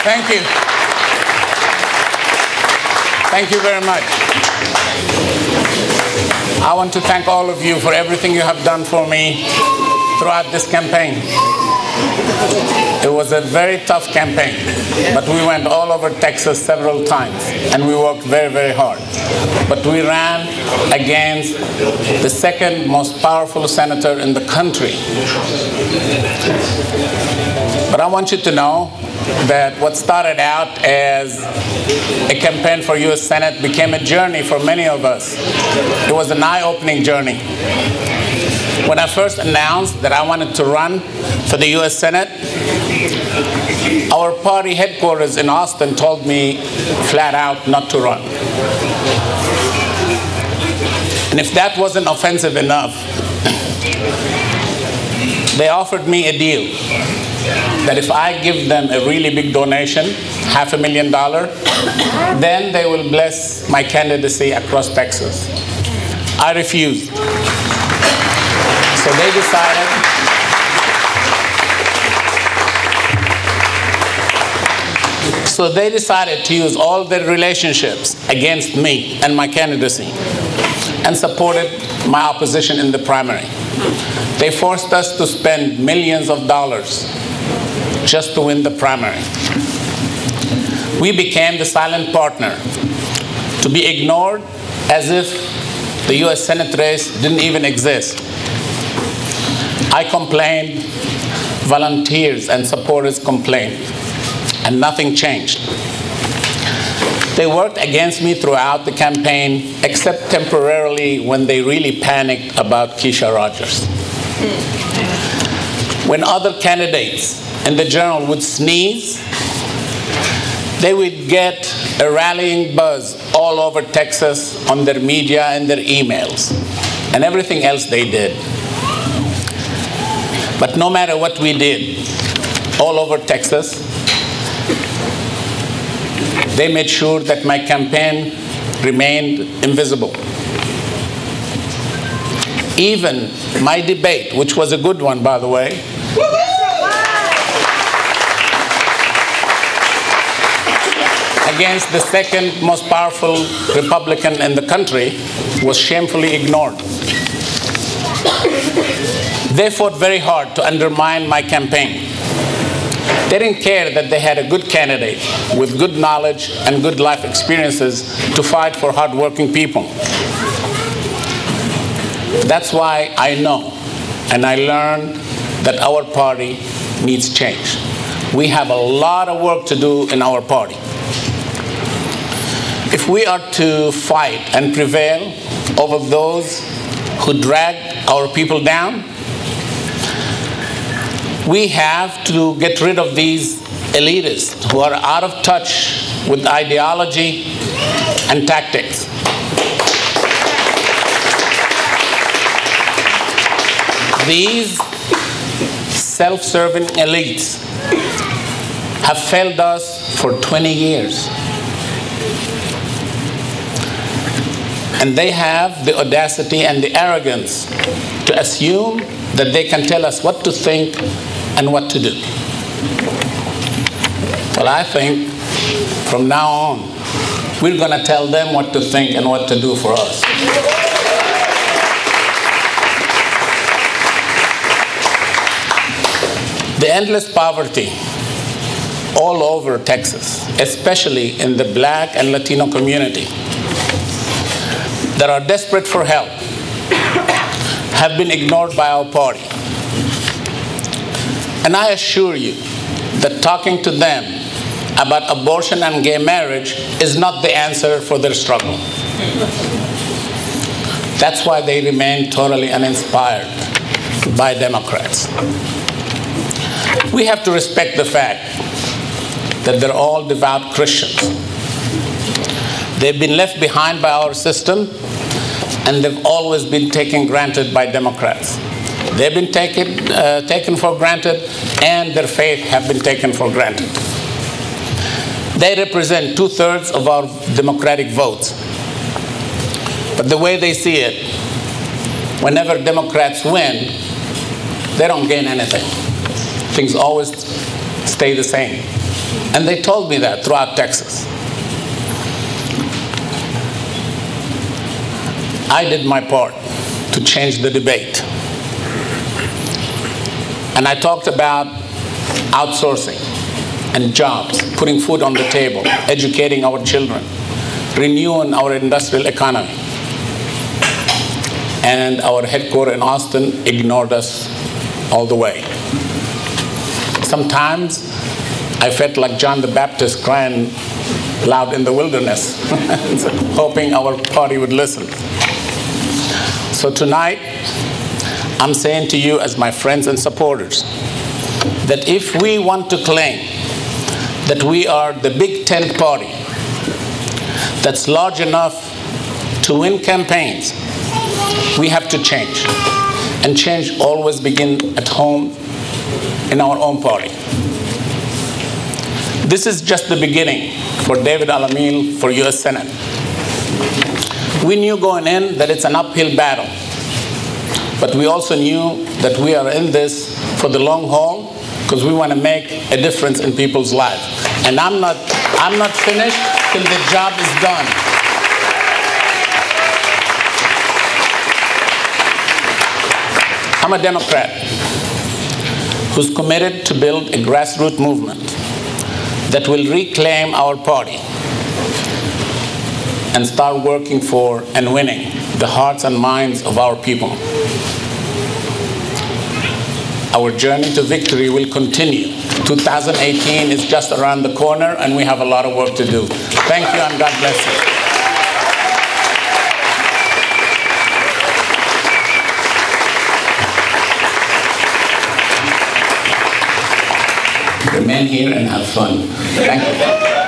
Thank you. Thank you very much. I want to thank all of you for everything you have done for me throughout this campaign. It was a very tough campaign, but we went all over Texas several times, and we worked very, very hard. But we ran against the second most powerful senator in the country. But I want you to know that what started out as a campaign for U.S. Senate became a journey for many of us. It was an eye-opening journey. When I first announced that I wanted to run for the U.S. Senate, our party headquarters in Austin told me flat out not to run. And if that wasn't offensive enough, they offered me a deal that if I give them a really big donation, $500,000, then they will bless my candidacy across Texas. I refused. So they decided to use all their relationships against me and my candidacy and supported my opposition in the primary. They forced us to spend millions of dollars just to win the primary. We became the silent partner, to be ignored as if the U.S. Senate race didn't even exist. I complained, volunteers and supporters complained, and nothing changed. They worked against me throughout the campaign, except temporarily when they really panicked about Keisha Rogers. When other candidates in the Journal would sneeze, they would get a rallying buzz all over Texas on their media and their emails, and everything else they did. But no matter what we did all over Texas, they made sure that my campaign remained invisible. Even my debate, which was a good one, by the way, against the second most powerful Republican in the country, was shamefully ignored. They fought very hard to undermine my campaign. They didn't care that they had a good candidate with good knowledge and good life experiences to fight for hardworking people. That's why I know and I learned that our party needs change. We have a lot of work to do in our party. If we are to fight and prevail over those who drag our people down, we have to get rid of these elitists who are out of touch with ideology and tactics. These self-serving elites have failed us for 20 years. And they have the audacity and the arrogance to assume that they can tell us what to think and what to do. Well, I think from now on, we're going to tell them what to think and what to do for us. The endless poverty all over Texas, especially in the Black and Latino community, that are desperate for help, have been ignored by our party. And I assure you that talking to them about abortion and gay marriage is not the answer for their struggle. That's why they remain totally uninspired by Democrats. We have to respect the fact that they're all devout Christians. They've been left behind by our system, and they've always been taken granted by Democrats. They've been taken for granted, and their faith have been taken for granted. They represent 2/3 of our Democratic votes. But the way they see it, whenever Democrats win, they don't gain anything. Things always stay the same. And they told me that throughout Texas. I did my part to change the debate. And I talked about outsourcing and jobs, putting food on the table, educating our children, renewing our industrial economy. And our headquarters in Austin ignored us all the way. Sometimes I felt like John the Baptist crying loud in the wilderness, hoping our party would listen. So tonight, I'm saying to you as my friends and supporters, that if we want to claim that we are the big tent party that's large enough to win campaigns, we have to change. And change always begins at home in our own party. This is just the beginning for David Alameel for US Senate. We knew going in that it's an uphill battle, but we also knew that we are in this for the long haul because we want to make a difference in people's lives. And I'm not finished till the job is done. I'm a Democrat who's committed to build a grassroots movement that will reclaim our party and start working for and winning the hearts and minds of our people. Our journey to victory will continue. 2018 is just around the corner, and we have a lot of work to do. Thank you, and God bless you. Remain here and have fun. Thank you.